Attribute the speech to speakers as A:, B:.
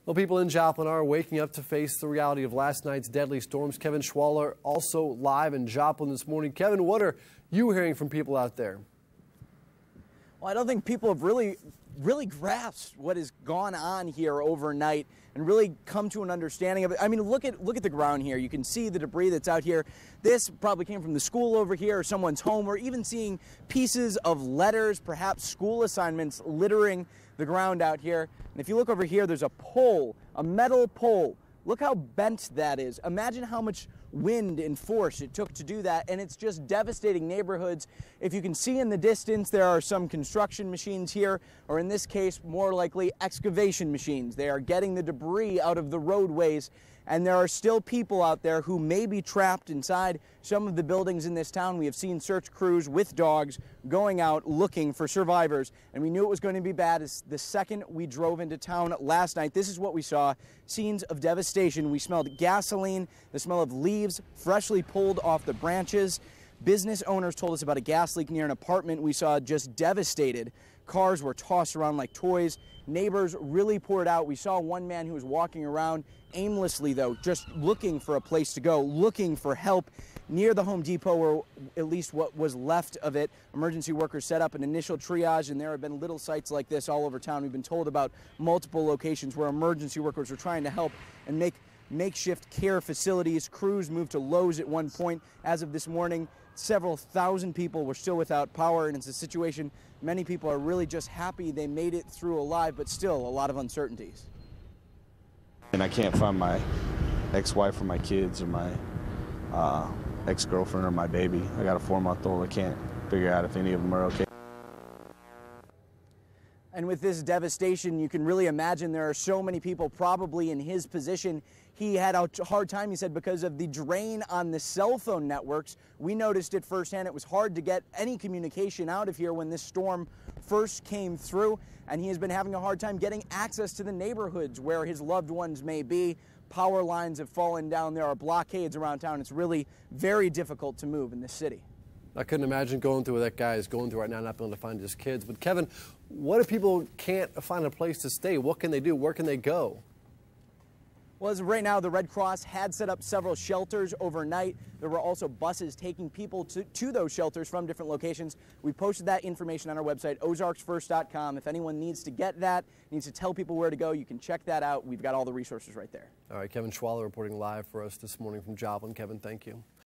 A: Well, people in Joplin are waking up to face the reality of last night's deadly storms. Kevin Schwaller also live in Joplin this morning. Kevin, what are you hearing from people out there?
B: Well, I don't think people have really grasped what has gone on here overnight and really come to an understanding of it. I mean, look at the ground here. You can see the debris that's out here. This probably came from the school over here or someone's home. We're even seeing pieces of letters, perhaps school assignments, littering the ground out here. And if you look over here, there's a pole, a metal pole. Look how bent that is. Imagine how much wind and force it took to do that, and it's just devastating neighborhoods. If you can see in the distance, there are some construction machines here, or in this case, more likely excavation machines. They are getting the debris out of the roadways, and there are still people out there who may be trapped inside some of the buildings in this town. We have seen search crews with dogs going out looking for survivors, and we knew it was going to be bad as the second we drove into town last night. This is what we saw: scenes of devastation. We smelled gasoline, the smell of leaves freshly pulled off the branches. Business owners told us about a gas leak near an apartment we saw just devastated. Cars were tossed around like toys. Neighbors really poured out. We saw one man who was walking around aimlessly, though, just looking for a place to go, looking for help near the Home Depot, or at least what was left of it. Emergency workers set up an initial triage, and there have been little sites like this all over town. We've been told about multiple locations where emergency workers are trying to help and make makeshift care facilities. Crews moved to Lowe's at one point. As of this morning, several thousand people were still without power, and it's a situation many people are really just happy they made it through alive, but still a lot of uncertainties.
C: And I can't find my ex-wife or my kids or my ex-girlfriend or my baby. I got a 4-month-old. I can't figure out if any of them are okay.
B: And with this devastation, you can really imagine there are so many people probably in his position. He had a hard time, he said, because of the drain on the cell phone networks. We noticed it firsthand. It was hard to get any communication out of here when this storm first came through, and he has been having a hard time getting access to the neighborhoods where his loved ones may be. Power lines have fallen down. There are blockades around town. It's really very difficult to move in this city.
A: I couldn't imagine going through what that guy is going through right now, not being able to find his kids. But Kevin, what if people can't find a place to stay? What can they do? Where can they go?
B: Well, as of right now, the Red Cross had set up several shelters overnight. There were also buses taking people to those shelters from different locations. We posted that information on our website, ozarksfirst.com. If anyone needs to get that, needs to tell people where to go, you can check that out. We've got all the resources right there.
A: All right, Kevin Schwaller reporting live for us this morning from Joplin. Kevin, thank you.